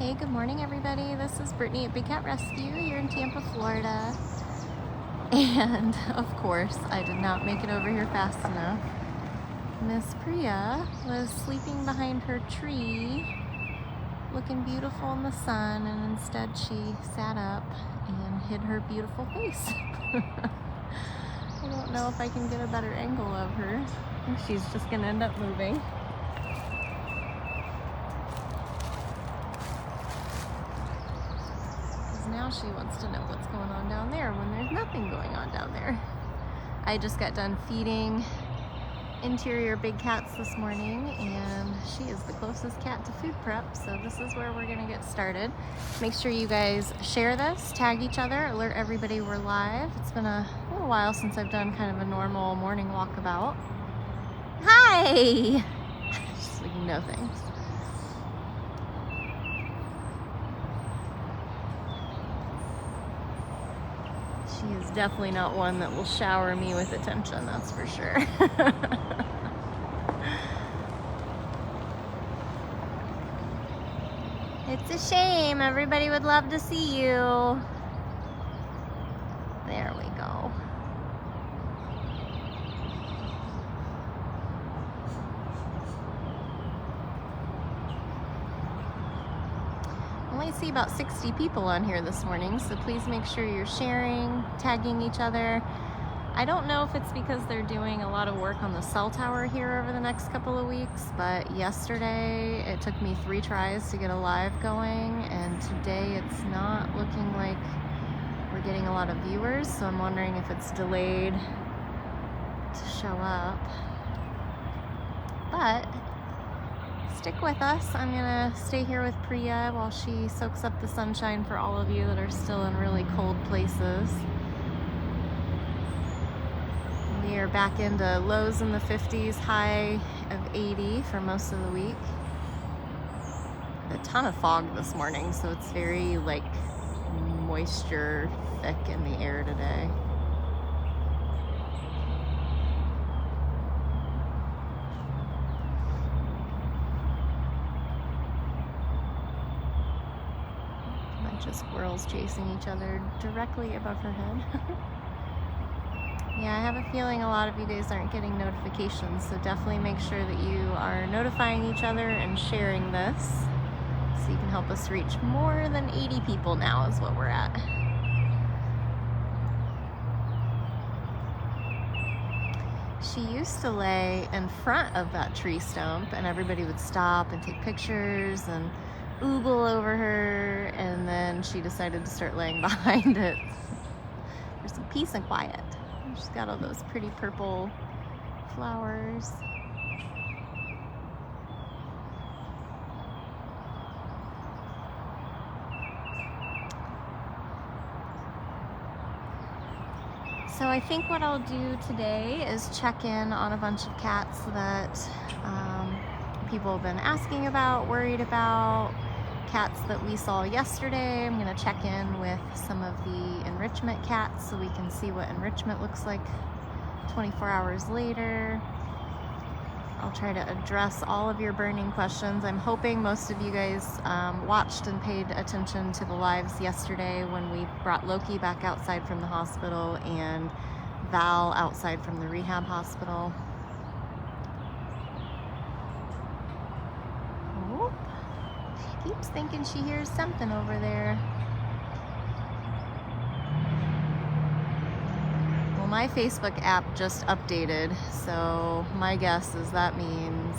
Hey, good morning everybody. This is Brittany at Big Cat Rescue here in Tampa, Florida. And of course, I did not make it over here fast enough. Miss Priya was sleeping behind her tree, looking beautiful in the sun, and instead she sat up and hid her beautiful face. I don't know if I can get a better angle of her. I think she's just gonna end up moving. Now she wants to know what's going on down there when there's nothing going on down there. I just got done feeding interior big cats this morning, and she is the closest cat to food prep, so this is where we're gonna get started. Make sure you guys share this, tag each other, alert everybody we're live. It's been a little while since I've done kind of a normal morning walkabout. Hi! She's like, no thanks. She is definitely not one that will shower me with attention, that's for sure. It's a shame. Everybody would love to see you. There we go. I only see about 60 people on here this morning, so please make sure you're sharing, tagging each other. I don't know if it's because they're doing a lot of work on the cell tower here over the next couple of weeks, but yesterday it took me 3 tries to get a live going, and today it's not looking like we're getting a lot of viewers, so I'm wondering if it's delayed to show up. But stick with us. I'm gonna stay here with Priya while she soaks up the sunshine for all of you that are still in really cold places. We are back into lows in the 50s, high of 80 for most of the week. A ton of fog this morning, so it's very like moisture thick in the air today. Of squirrels chasing each other directly above her head. Yeah, I have a feeling a lot of you guys aren't getting notifications, so definitely make sure that you are notifying each other and sharing this so you can help us reach more than 80 people now is what we're at. She used to lay in front of that tree stump and everybody would stop and take pictures and oogle over her, and then she decided to start laying behind it for some peace and quiet. She's got all those pretty purple flowers. So I think what I'll do today is check in on a bunch of cats that people have been asking about, worried about. Cats that we saw yesterday. I'm going to check in with some of the enrichment cats so we can see what enrichment looks like 24 hours later. I'll try to address all of your burning questions. I'm hoping most of you guys watched and paid attention to the lives yesterday when we brought Loki back outside from the hospital and Val outside from the rehab hospital. Keeps thinking she hears something over there. Well, my Facebook app just updated, so my guess is that means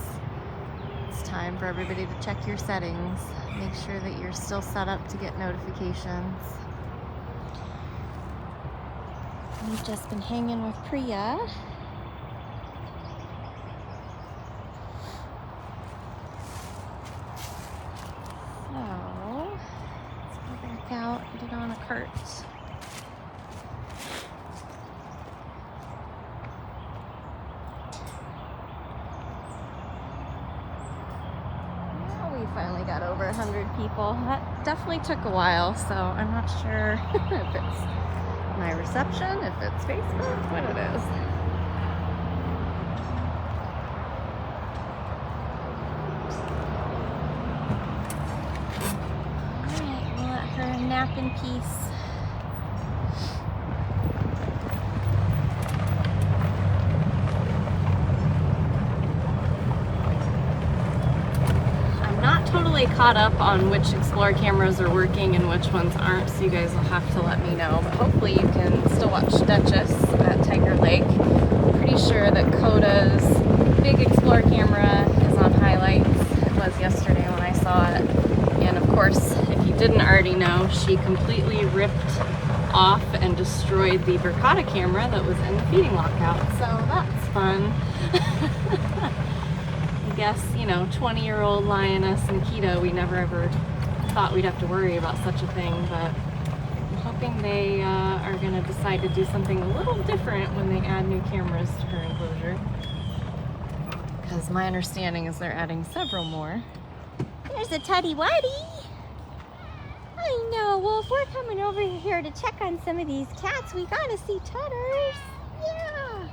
it's time for everybody to check your settings. Make sure that you're still set up to get notifications. We've just been hanging with Priya. Out, get on a cart. Well, we finally got over 100 people. That definitely took a while, so I'm not sure if it's my reception, if it's Facebook, what it is. back in peace. I'm not totally caught up on which Explore cameras are working and which ones aren't, so you guys will have to let me know. But hopefully you can still watch Duchess at Tiger Lake. I'm pretty sure that Koda's big Explore camera is on highlights. It was yesterday when I saw it. And of course, if you didn't already know, she completely ripped off and destroyed the Koda camera that was in the feeding lockout. So that's fun. I guess, you know, 20-year-old Lioness and Keto, we never ever thought we'd have to worry about such a thing, but I'm hoping they are going to decide to do something a little different when they add new cameras to her enclosure. Because my understanding is they're adding several more. There's a Tutty Waddy! I know, well, if we're coming over here to check on some of these cats, we gotta see Tutters. Yeah!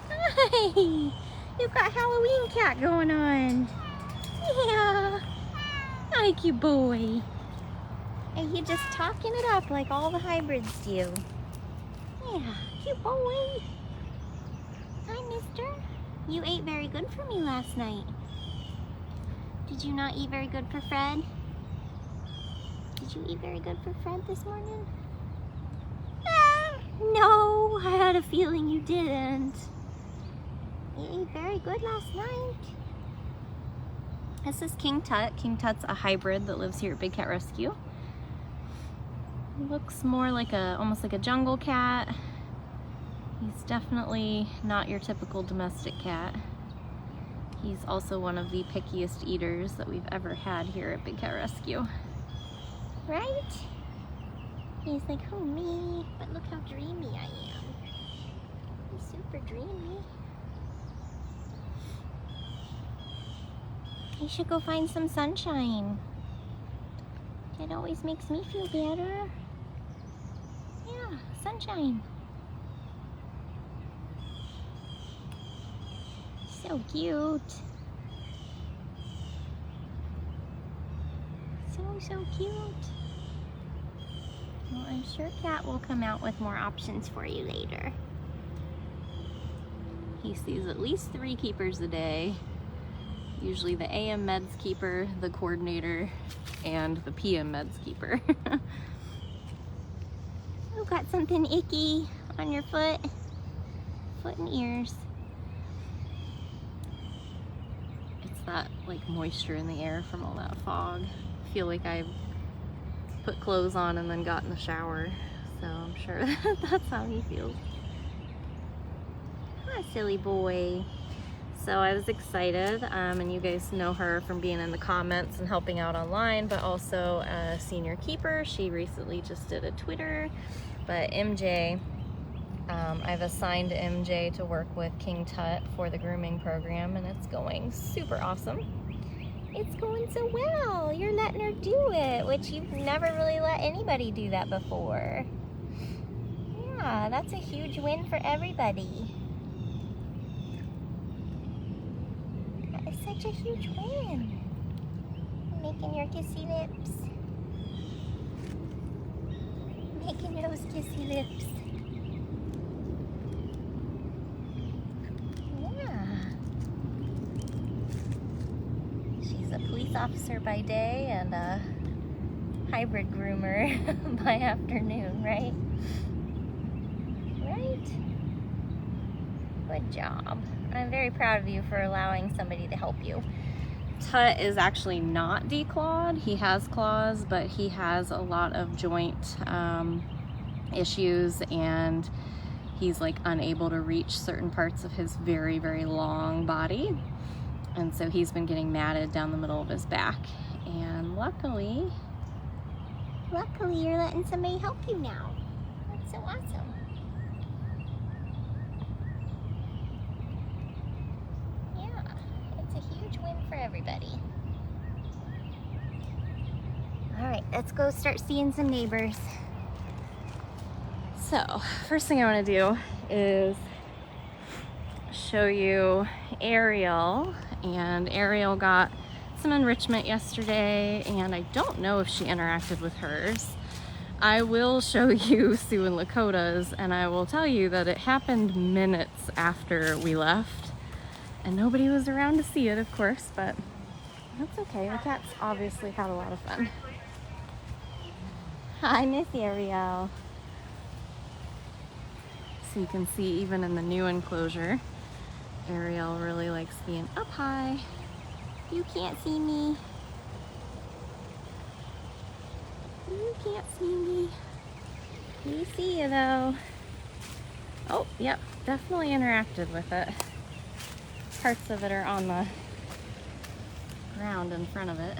Hi! You've got Halloween cat going on. Yeah! Hi, cute boy. Are you just talking it up like all the hybrids do? Yeah, cute boy. Hi, mister. You ate very good for me last night. Did you not eat very good for Fred? Did you eat very good for Fred this morning? No, I had a feeling you didn't. You ate very good last night. This is King Tut. King Tut's a hybrid that lives here at Big Cat Rescue. He looks more like almost like a jungle cat. He's definitely not your typical domestic cat. He's also one of the pickiest eaters that we've ever had here at Big Cat Rescue. Right? He's like, oh me, but look how dreamy I am. He's super dreamy. You should go find some sunshine. It always makes me feel better. Yeah, sunshine. So cute. So cute. Well, I'm sure Cat will come out with more options for you later. He sees at least 3 keepers a day. Usually the AM meds keeper, the coordinator, and the PM meds keeper. You got something icky on your foot? Foot and ears. It's that like moisture in the air from all that fog. I feel like I put clothes on and then got in the shower, so I'm sure that's how he feels. Hi, silly boy. So I was excited, and you guys know her from being in the comments and helping out online, but also a senior keeper. She recently just did a Twitter, but MJ, I've assigned MJ to work with King Tut for the grooming program, and it's going super awesome. It's going so well. You're letting her do it, which you've never really let anybody do that before. Yeah, that's a huge win for everybody. That is such a huge win. Making your kissy lips. Making those kissy lips. A police officer by day and a hybrid groomer by afternoon, right? Right? Good job. I'm very proud of you for allowing somebody to help you. Tut is actually not declawed. He has claws, but he has a lot of joint issues, and he's like unable to reach certain parts of his very, very long body. And so he's been getting matted down the middle of his back. And luckily you're letting somebody help you now. That's so awesome. Yeah, it's a huge win for everybody. All right, let's go start seeing some neighbors. So, first thing I want to do is show you Ariel. And Ariel got some enrichment yesterday, and I don't know if she interacted with hers, I will show you Sue and Lakota's, and I will tell you that it happened minutes after we left, and nobody was around to see it, of course, but that's okay. The cats obviously had a lot of fun. Hi, Miss Ariel. So you can see even in the new enclosure, Ariel really likes being up high. You can't see me. You can't see me. We see you though. Oh, yep, definitely interacted with it. Parts of it are on the ground in front of it.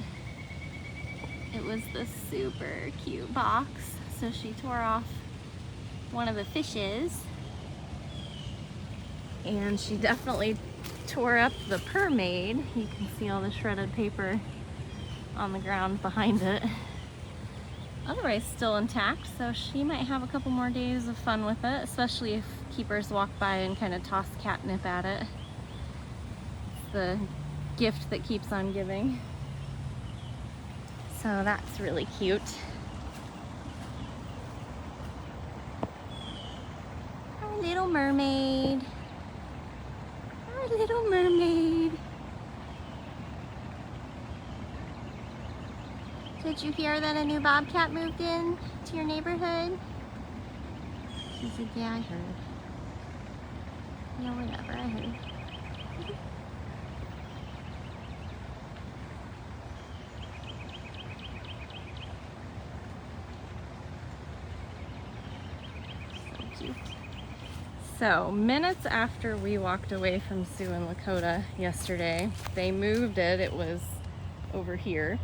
It was this super cute box, so she tore off one of the fishes, and she definitely tore up the mermaid. You can see all the shredded paper on the ground behind it. Otherwise still intact, so she might have a couple more days of fun with it, especially if keepers walk by and kind of toss catnip at it. It's the gift that keeps on giving. So that's really cute. Our little mermaid. Our little mermaid. Did you hear that a new bobcat moved in to your neighborhood? She said, yeah, I heard. Yeah, whatever, I heard. So, minutes after we walked away from Sue and Lakota yesterday, they moved it. It was over here.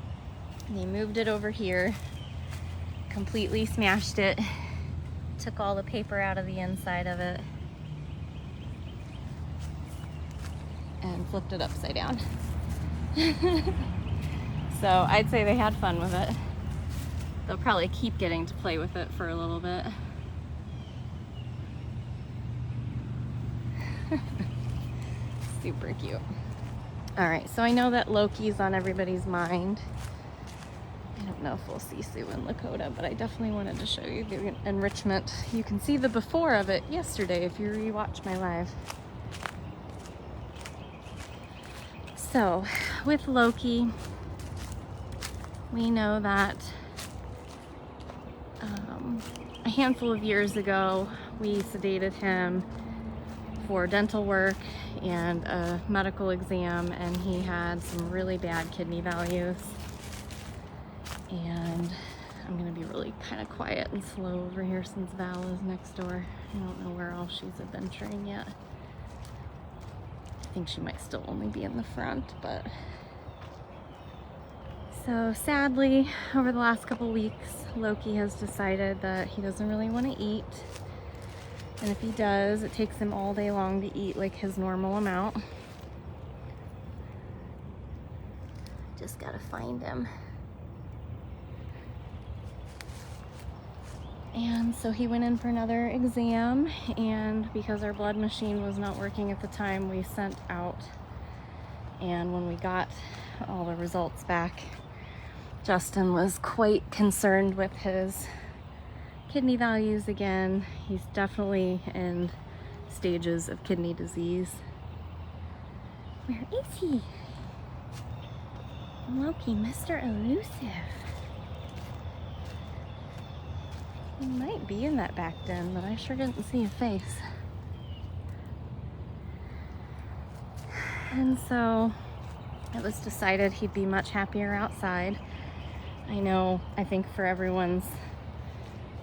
They moved it over here, completely smashed it, took all the paper out of the inside of it, and flipped it upside down. So, I'd say they had fun with it. They'll probably keep getting to play with it for a little bit. Super cute. All right, so I know that Loki's on everybody's mind. I don't know if we'll see Sue and Lakota, but I definitely wanted to show you the enrichment. You can see the before of it yesterday if you rewatch my live. So with Loki, we know that a handful of years ago, we sedated him for dental work and a medical exam, and he had some really bad kidney values. And I'm gonna be really kind of quiet and slow over here since Val is next door. I don't know where else she's adventuring yet. I think she might still only be in the front, but so sadly, over the last couple weeks, Loki has decided that he doesn't really want to eat. And if he does, it takes him all day long to eat like his normal amount. Just gotta find him. And so he went in for another exam, and because our blood machine was not working at the time, we sent out. And when we got all the results back, Justin was quite concerned with his kidney values again. He's definitely in stages of kidney disease. Where is he? Loki, Mr. Elusive. He might be in that back den, but I sure didn't see a face. And so it was decided he'd be much happier outside. I know, I think for everyone's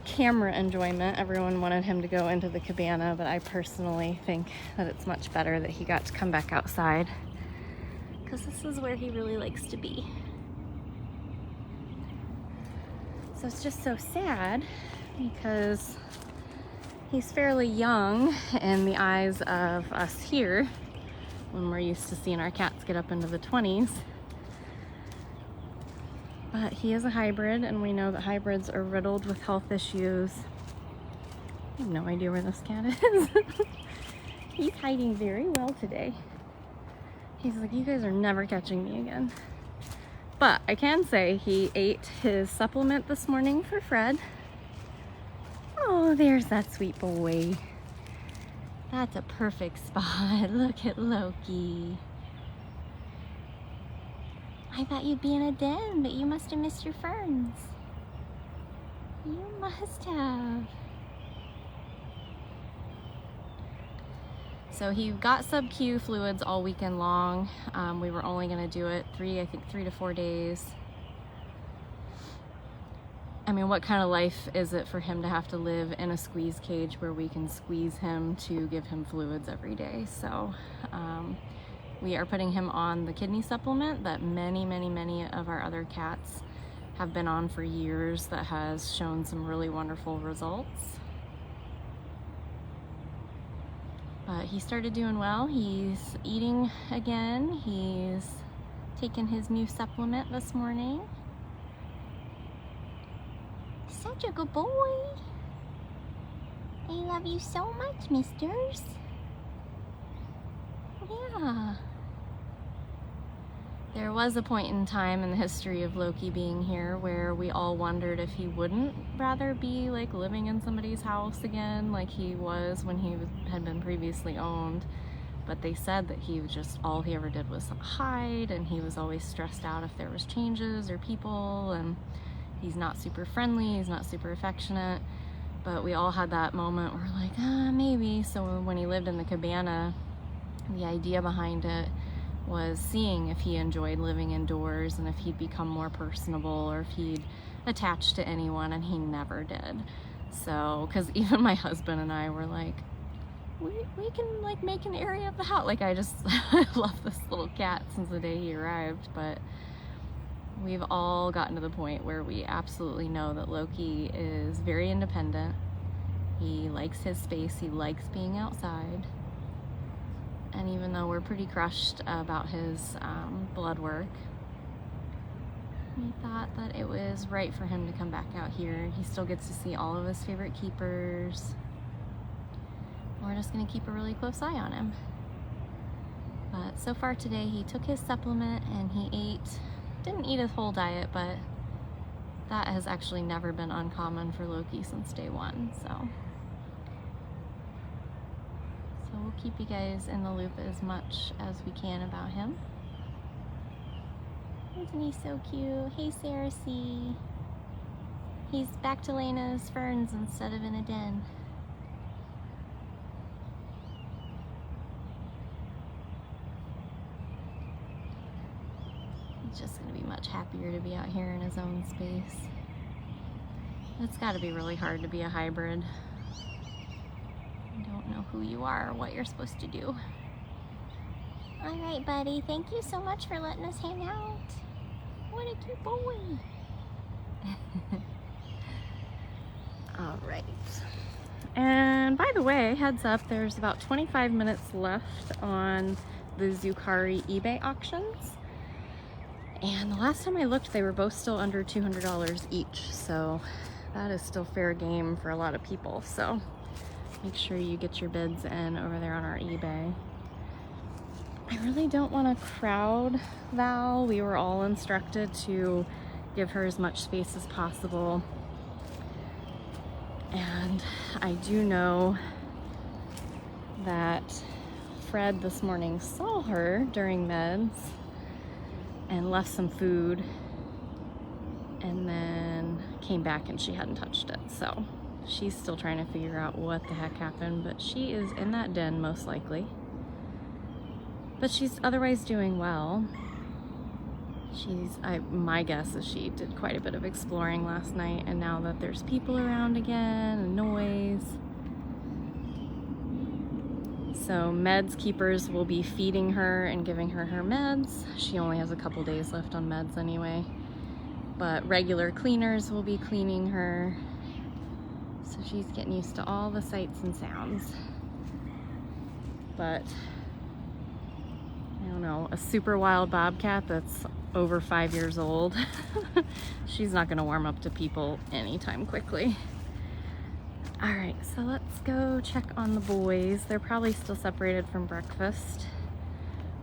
camera enjoyment, everyone wanted him to go into the cabana, but I personally think that it's much better that he got to come back outside, because this is where he really likes to be. So it's just so sad because he's fairly young in the eyes of us here, when we're used to seeing our cats get up into the 20s. But he is a hybrid, and we know that hybrids are riddled with health issues. I have no idea where this cat is. He's hiding very well today. He's like, you guys are never catching me again. But I can say he ate his supplement this morning for Fred. Oh, there's that sweet boy. That's a perfect spot. Look at Loki. I thought you'd be in a den, but you must have missed your ferns. You must have. So he got sub-Q fluids all weekend long. We were only gonna do it I think 3 to 4 days. I mean, what kind of life is it for him to have to live in a squeeze cage where we can squeeze him to give him fluids every day? So we are putting him on the kidney supplement that many of our other cats have been on for years, that has shown some really wonderful results. But he started doing well. He's eating again. He's taken his new supplement this morning. Such a good boy. I love you so much, misters. Yeah. There was a point in time in the history of Loki being here where we all wondered if he wouldn't rather be like living in somebody's house again like he was when he had been previously owned. But they said that he was just, all he ever did was hide, and he was always stressed out if there was changes or people, and he's not super friendly, he's not super affectionate. But we all had that moment where we're like, maybe. So when he lived in the cabana, the idea behind it was seeing if he enjoyed living indoors and if he'd become more personable or if he'd attach to anyone, and he never did. So, because even my husband and I were like, we can like make an area of the house. Like, I love this little cat since the day he arrived, but we've all gotten to the point where we absolutely know that Loki is very independent. He likes his space, he likes being outside. And even though we're pretty crushed about his blood work, we thought that it was right for him to come back out here. He still gets to see all of his favorite keepers. We're just gonna keep a really close eye on him. But so far today, he took his supplement and he didn't eat his whole diet, but that has actually never been uncommon for Loki since day one, so we'll keep you guys in the loop as much as we can about him. Isn't he so cute? Hey, Sarah C. He's back to laying in his ferns instead of in a den. He's just gonna be much happier to be out here in his own space. It's gotta be really hard to be a hybrid. Don't know who you are or what you're supposed to do. All right, buddy. Thank you so much for letting us hang out. What a cute boy. All right. And by the way, heads up, there's about 25 minutes left on the Zukari eBay auctions. And the last time I looked, they were both still under $200 each. So that is still fair game for a lot of people. So make sure you get your bids in over there on our eBay. I really don't want to crowd Val. We were all instructed to give her as much space as possible. And I do know that Fred this morning saw her during meds and left some food and then came back and she hadn't touched it. So she's still trying to figure out what the heck happened, but she is in that den most likely. But she's otherwise doing well. My guess is she did quite a bit of exploring last night, and now that there's people around again and noise. So meds keepers will be feeding her and giving her her meds. She only has a couple days left on meds anyway. But regular cleaners will be cleaning her. So she's getting used to all the sights and sounds. But I don't know, a super wild bobcat that's over 5 years old, she's not gonna warm up to people anytime quickly. All right, so let's go check on the boys. They're probably still separated from breakfast,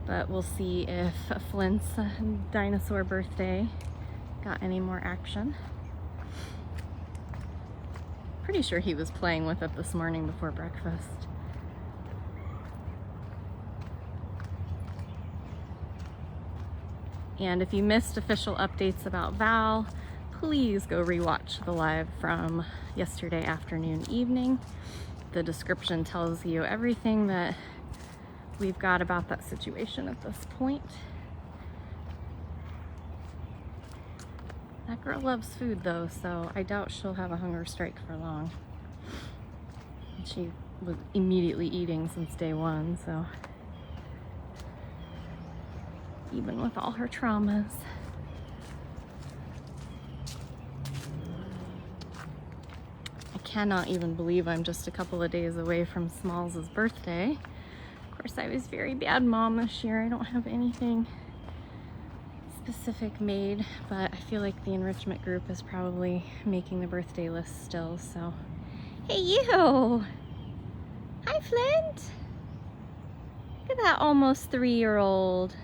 but we'll see if Flint's dinosaur birthday got any more action. Pretty sure he was playing with it this morning before breakfast. And if you missed official updates about Val, please go rewatch the live from yesterday afternoon, evening. The description tells you everything that we've got about that situation at this point. That girl loves food though, so I doubt she'll have a hunger strike for long. She was immediately eating since day one, so even with all her traumas. I cannot even believe I'm just a couple of days away from Smalls' birthday. Of course, I was very bad mom this year. I don't have anything specific made, but I feel like the enrichment group is probably making the birthday list still, so. Hey, you! Hi, Flint! Look at that almost 3-year-old.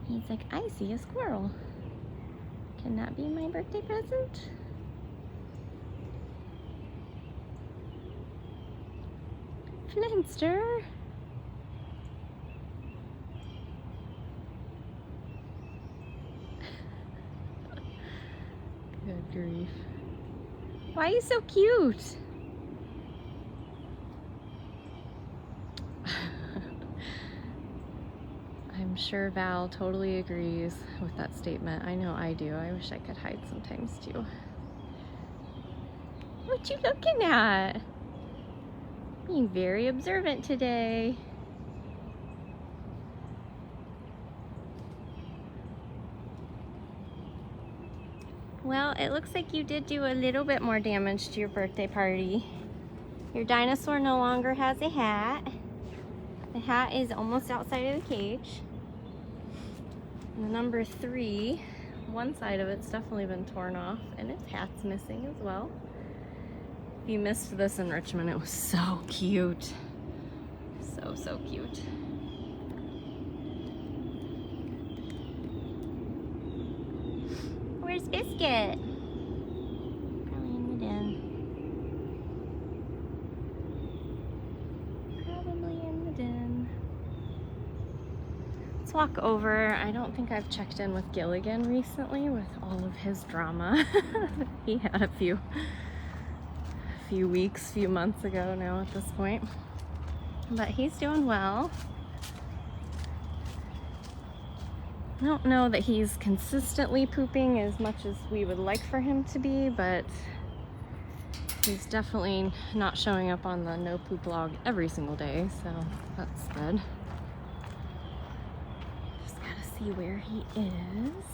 He's like, I see a squirrel. Can that be my birthday present? Flintster. Good grief. Why are you so cute? I'm sure Val totally agrees with that statement. I know I do. I wish I could hide sometimes too. What you looking at? Being very observant today. Well, it looks like you did do a little bit more damage to your birthday party. Your dinosaur no longer has a hat. The hat is almost outside of the cage. And the number 3, one side of it's definitely been torn off, and its hat's missing as well. If you missed this enrichment, it was so cute. So cute. Where's Biscuit? Probably in the den. Probably in the den. Let's walk over. I don't think I've checked in with Gilligan recently with all of his drama. He had a few weeks, few months ago now at this point. But he's doing well. I don't know that he's consistently pooping as much as we would like for him to be, but he's definitely not showing up on the no poop log every single day, so that's good. Just gotta see where he is.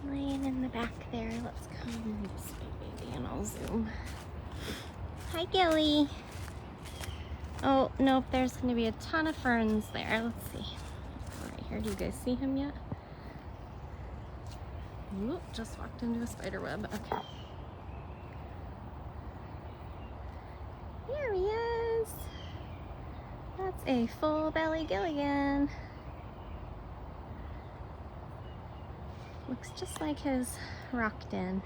Laying in the back there. Let's come this way, baby, and I'll zoom. Hi, Gilly. Oh, nope, there's going to be a ton of ferns there. Let's see. Right here. Do you guys see him yet? Oop, just walked into a spider web. Okay. Here he is. That's a full belly Gilligan. Looks just like his rock den.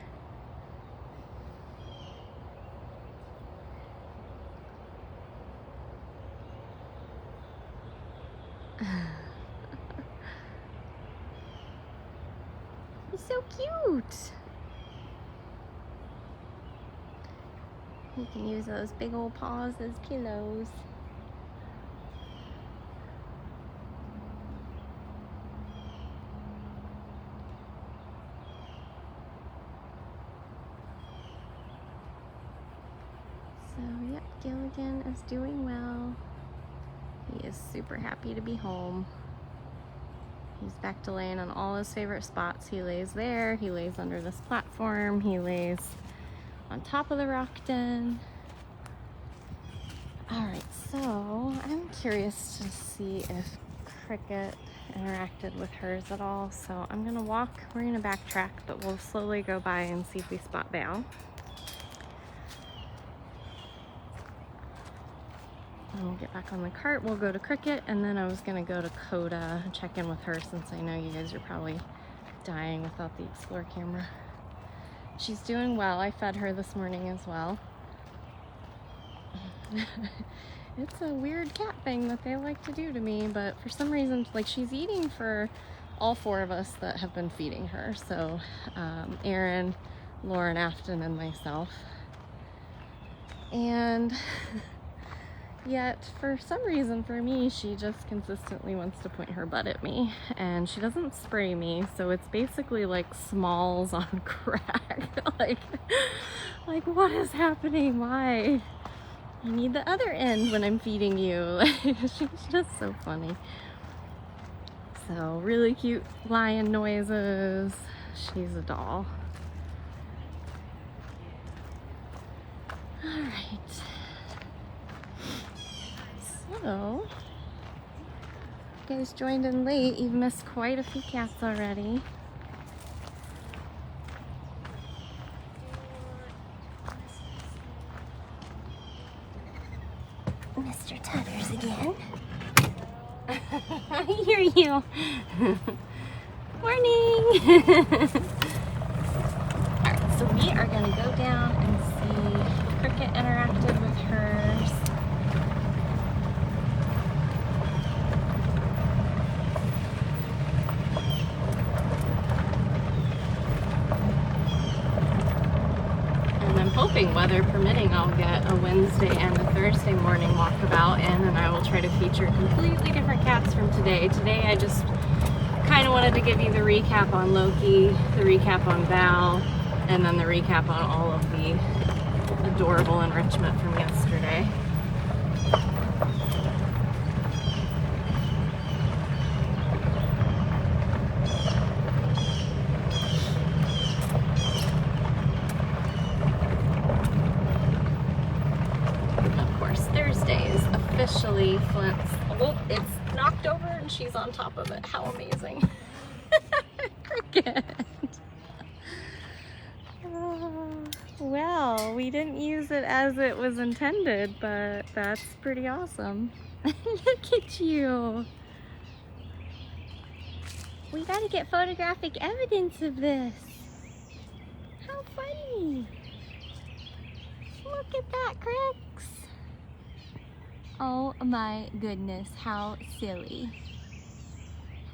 He's so cute. You can use those big old paws as pillows. So, yep, Gilligan is doing well. He is super happy to be home. He's back to laying on all his favorite spots. He lays there, he lays under this platform, he lays on top of the rock den. Alright, so I'm curious to see if Kricket interacted with hers at all. So I'm gonna walk, we're gonna backtrack, but we'll slowly go by and see if we spot Val. And we'll get back on the cart, we'll go to Kricket, and then I was gonna go to Koda and check in with her since I know you guys are probably dying without the Explore camera. She's doing well. I fed her this morning as well. It's a weird cat thing that they like to do to me, but for some reason, like, she's eating for all 4 of us that have been feeding her. So Aaron, Lauren, Afton, and myself. And yet, for some reason for me, she just consistently wants to point her butt at me. And she doesn't spray me, so it's basically like Smalls on crack. like what is happening? Why? I need the other end when I'm feeding you. She's just so funny. So, really cute lion noises. She's a doll. All right. So, you guys joined in late. You've missed quite a few cats already. Mr. Tutters again. I hear you. Morning. Alright, so we are going to go down and see if Kricket interacted with hers. And I'm hoping, weather permitting, I'll get a Wednesday and a Thursday morning walkabout in, and I will try to feature completely different cats from today. Today I just kind of wanted to give you the recap on Loki, the recap on Val, and then the recap on all of the adorable enrichment from yesterday. Of course, Thursday is officially Flint's. Oh, it's knocked over and she's on top of it. How amazing. Kricket. Well, we didn't use it as it was intended, but that's pretty awesome. Look at you. We gotta get photographic evidence of this. How funny. Look at that, Crix. Oh my goodness, how silly.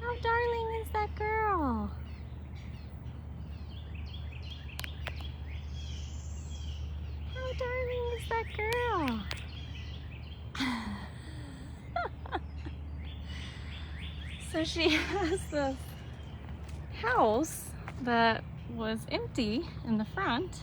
How darling is that girl? How darling is that girl? So she has this house that was empty in the front.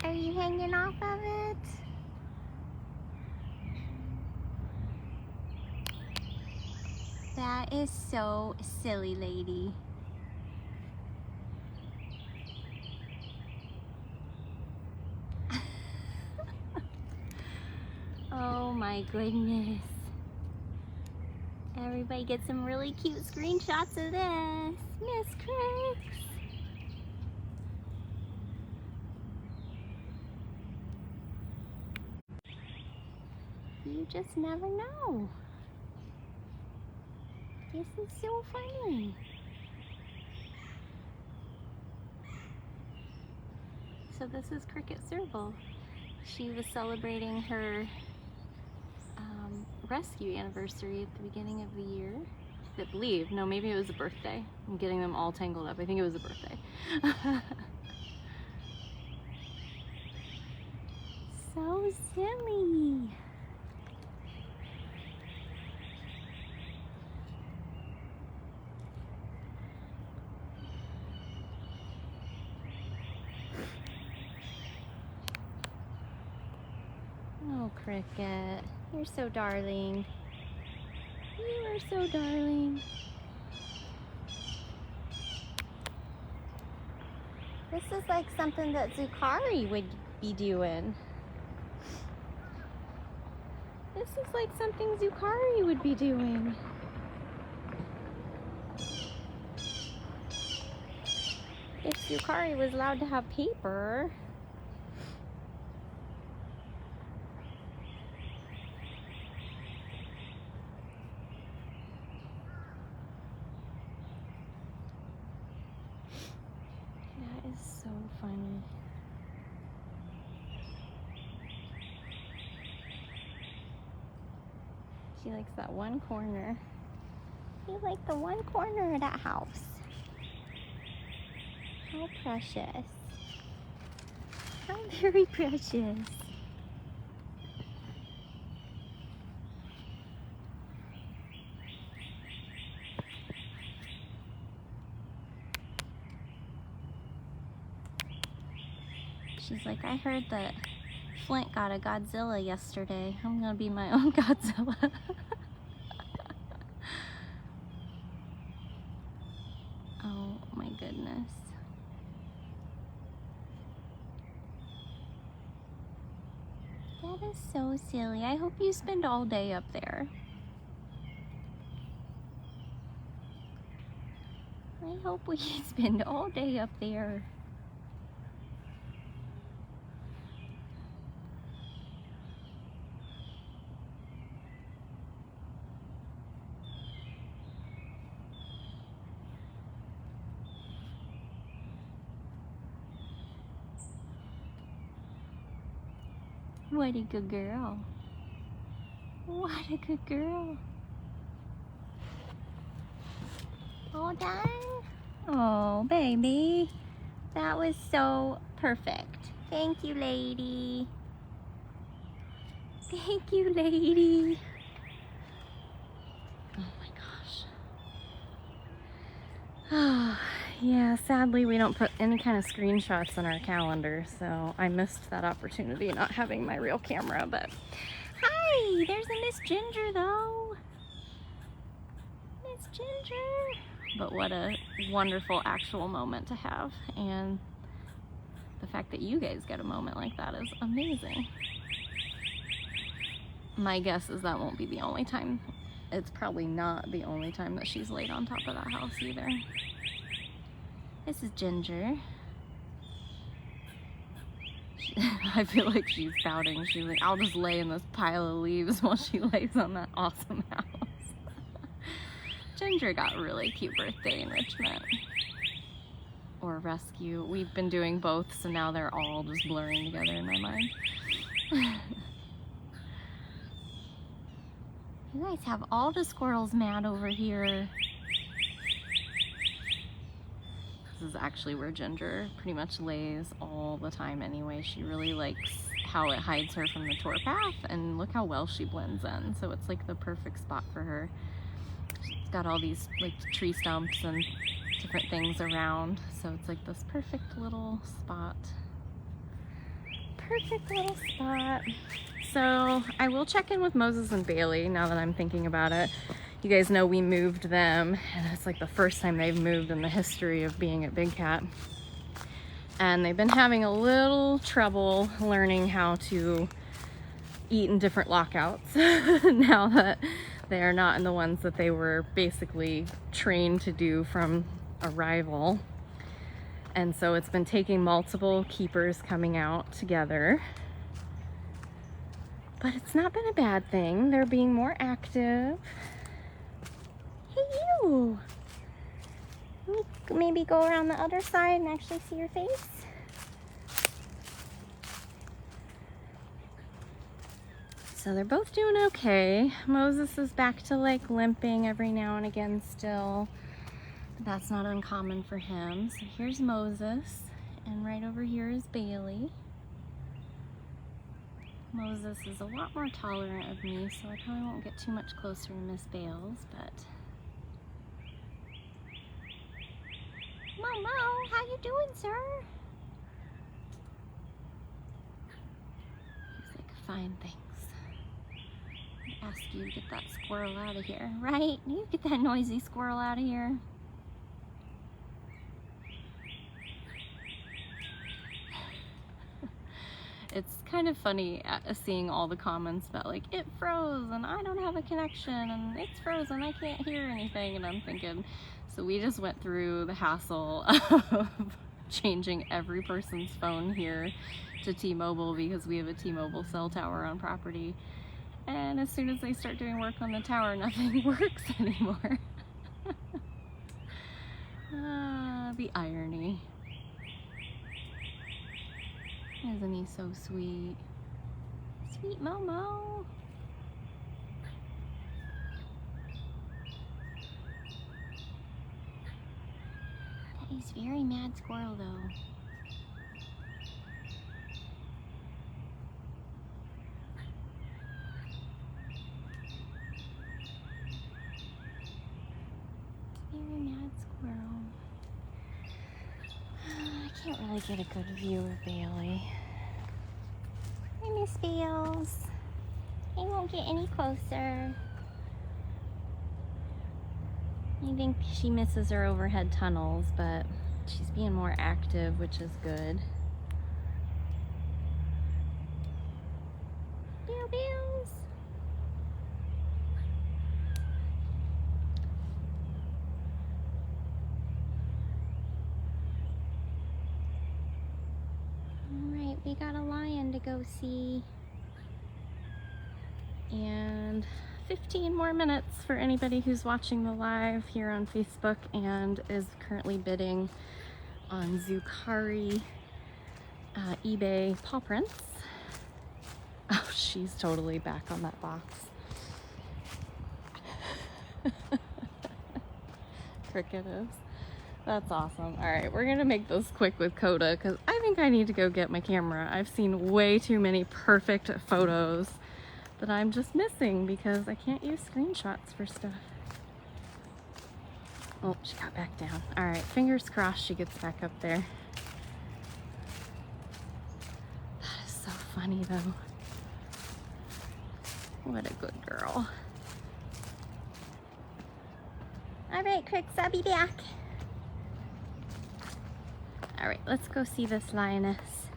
Are you hanging off of it? That is so silly, lady. Oh my goodness. Everybody get some really cute screenshots of this. Miss Crix. You just never know. This is so funny. So this is Kricket Serval. She was celebrating her rescue anniversary at the beginning of the year. I believe. No, maybe it was a birthday. I'm getting them all tangled up. I think it was a birthday. So silly. Oh, Kricket, you're so darling. You are so darling. This is like something that Zukari would be doing. This is like something Zukari would be doing. If Sukari was allowed to have paper. That is so funny. She likes that one corner. You like the one corner of that house. How precious. How very precious. She's like, I heard that Flint got a Godzilla yesterday. I'm gonna be my own Godzilla. Oh my goodness. That is so silly. I hope you spend all day up there. I hope we spend all day up there. What a good girl. What a good girl. All done? Oh, baby. That was so perfect. Thank you, lady. Thank you, lady. Oh my gosh. Yeah, sadly we don't put any kind of screenshots in our calendar, so I missed that opportunity not having my real camera, but hi, there's a Miss Ginger though. Miss Ginger. But what a wonderful actual moment to have, and the fact that you guys get a moment like that is amazing. My guess is that won't be the only time. It's probably not the only time that she's laid on top of that house either. This is Ginger. I feel like she's pouting. She's like, I'll just lay in this pile of leaves while she lays on that awesome house. Ginger got really cute birthday enrichment. Or rescue. We've been doing both, so now they're all just blurring together in my mind. You guys have all the squirrels mad over here. This is actually where Ginger pretty much lays all the time anyway. She really likes how it hides her from the tour path, and look how well she blends in. So it's like the perfect spot for her. She's got all these like tree stumps and different things around. So it's like this perfect little spot. Perfect little spot. So I will check in with Moses and Bailey now that I'm thinking about it. You guys know we moved them, and it's like the first time they've moved in the history of being at Big Cat. And they've been having a little trouble learning how to eat in different lockouts now that they are not in the ones that they were basically trained to do from arrival. And so it's been taking multiple keepers coming out together. But it's not been a bad thing. They're being more active. Hey, you! Maybe go around the other side and actually see your face. So they're both doing okay. Moses is back to like limping every now and again still. But that's not uncommon for him. So here's Moses, and right over here is Bailey. Moses is a lot more tolerant of me, so I probably won't get too much closer to Miss Bales, but... Momo, how you doing, sir? He's like, fine, thanks. I ask you to get that squirrel out of here, right? You get that noisy squirrel out of here. It's kind of funny seeing all the comments about like, it froze and I don't have a connection and it's frozen, I can't hear anything, and I'm thinking, so we just went through the hassle of changing every person's phone here to T-Mobile because we have a T-Mobile cell tower on property. And as soon as they start doing work on the tower, nothing works anymore. The irony. Isn't he so sweet? Sweet Momo. He's very mad squirrel though. Very mad squirrel. I can't really get a good view of Bailey. I miss Bales. I won't get any closer. I think she misses her overhead tunnels, but she's being more active, which is good. Bales. Alright, we got a lion to go see. And 15 more minutes for anybody who's watching the live here on Facebook and is currently bidding on Zukari eBay paw prints. Oh, she's totally back on that box. Kricket is. That's awesome. All right, we're gonna make this quick with Koda because I think I need to go get my camera. I've seen way too many perfect photos that I'm just missing because I can't use screenshots for stuff. Oh, she got back down. All right, fingers crossed she gets back up there. That is so funny though. What a good girl. All right, Cricks, I'll be back. All right, let's go see this lioness.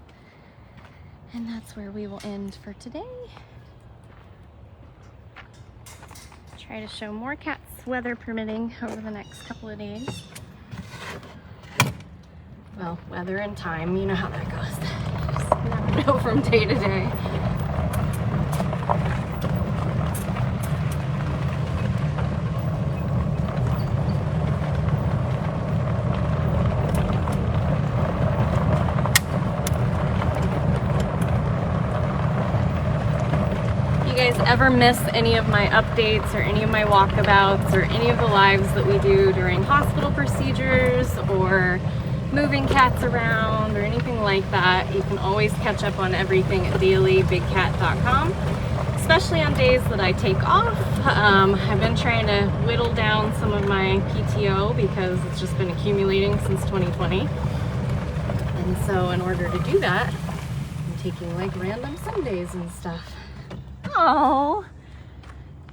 And that's where we will end for today. Try to show more cats, weather permitting, over the next couple of days. Well, weather and time, you know how that goes. Just never know from day to day. Ever miss any of my updates or any of my walkabouts or any of the lives that we do during hospital procedures or moving cats around or anything like that, you can always catch up on everything at dailybigcat.com, especially on days that I take off. I've been trying to whittle down some of my PTO because it's just been accumulating since 2020. And so in order to do that, I'm taking like random Sundays and stuff. Oh,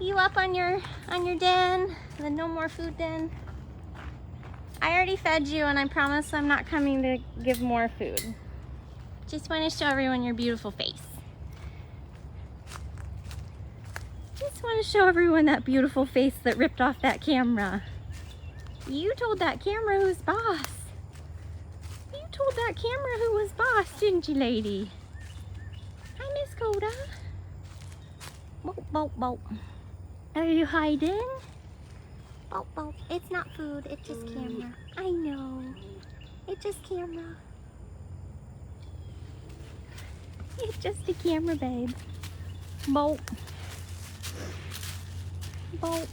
you up on your den, the no more food den? I already fed you and I promise I'm not coming to give more food. Just want to show everyone your beautiful face. Just want to show everyone that beautiful face that ripped off that camera. You told that camera who's boss. You told that camera who was boss, didn't you, lady? Hi, Miss Koda. Boop, boop, boop. Are you hiding? Boop, boop. It's not food, it's just camera. I know. It's just camera. It's just a camera, babe. Boop. Boop.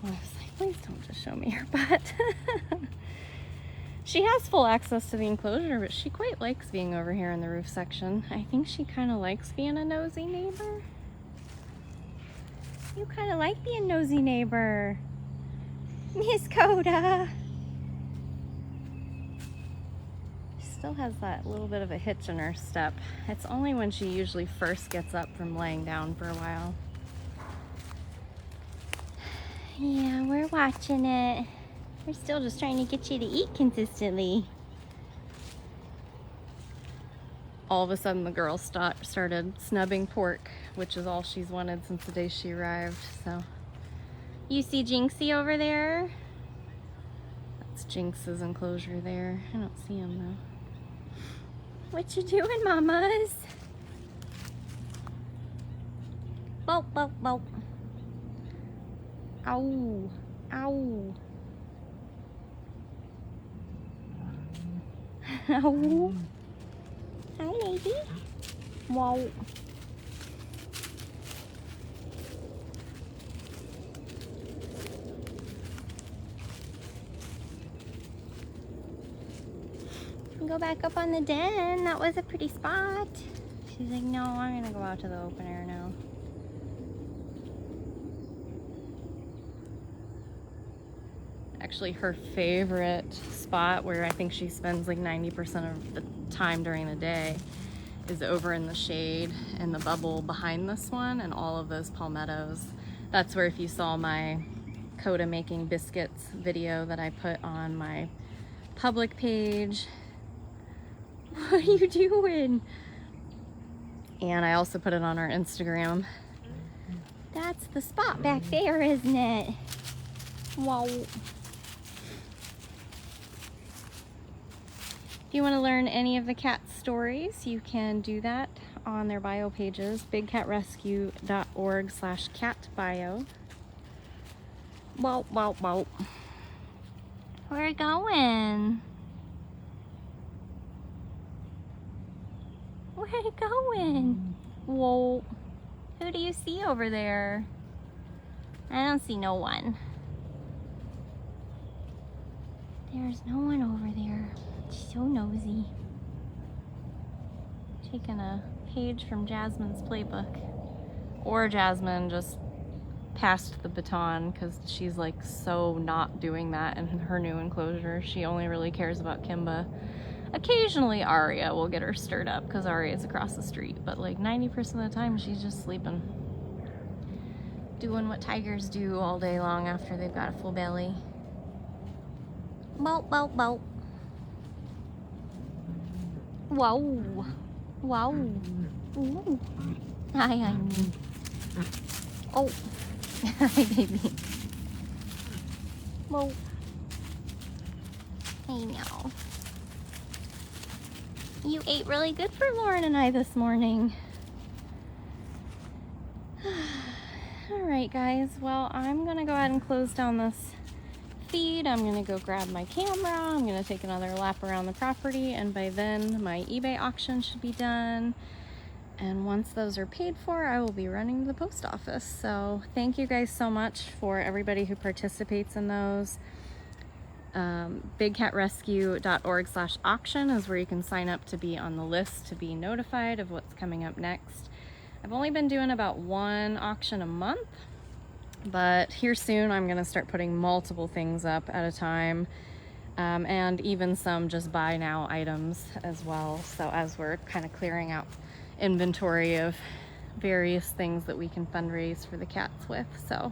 I was like, please don't just show me her butt. She has full access to the enclosure, but she quite likes being over here in the roof section. I think she kind of likes being a nosy neighbor. You kind of like being a nosy neighbor. Miss Koda. She still has that little bit of a hitch in her step. It's only when she usually first gets up from laying down for a while. Yeah, we're watching it. We're still just trying to get you to eat consistently. All of a sudden the girl started snubbing pork, which is all she's wanted since the day she arrived. So, you see Jinxie over there? That's Jinx's enclosure there. I don't see him though. What you doing, mamas? Boop, boop, boop. Ow, ow. Ow. Hi, lady. Whoa. Go back up on the den. That was a pretty spot. She's like, no, I'm gonna go out to the open air now. Actually, her favorite spot, where I think she spends like 90% of the time during the day, is over in the shade in the bubble behind this one and all of those palmettos. That's where, if you saw my Koda making biscuits video that I put on my public page. What are you doing? And I also put it on our Instagram. That's the spot back there, isn't it? Wow. If you want to learn any of the cat's stories, you can do that on their bio pages, bigcatrescue.org/catbio. Wow, wow, wow. Where are you going? Where are you going? Whoa. Who do you see over there? I don't see no one. There's no one over there. She's so nosy. Taking a page from Jasmine's playbook. Or Jasmine just passed the baton, because she's like so not doing that in her new enclosure. She only really cares about Kimba. Occasionally Ariel will get her stirred up because Ariel's across the street, but like 90% of the time she's just sleeping. Doing what tigers do all day long after they've got a full belly. Bow, bow, bow. Wow. Wow. Ooh. Hi, honey. Oh. Hi, baby. Whoa. Hey, now. You ate really good for Lauren and I this morning. Alright guys, well, I'm gonna go ahead and close down this feed. I'm gonna go grab my camera. I'm gonna take another lap around the property, and by then my eBay auction should be done. And once those are paid for, I will be running to the post office. So thank you guys so much for everybody who participates in those. bigcatrescue.org/auction is where you can sign up to be on the list to be notified of what's coming up next. I've only been doing about one auction a month, but here soon I'm going to start putting multiple things up at a time, and even some just buy now items as well. So as we're kind of clearing out inventory of various things that we can fundraise for the cats with. So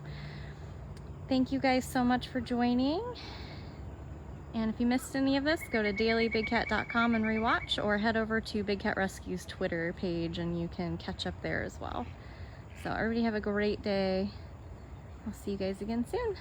thank you guys so much for joining. And if you missed any of this, go to dailybigcat.com and rewatch, or head over to Big Cat Rescue's Twitter page and you can catch up there as well. So everybody have a great day. I'll see you guys again soon.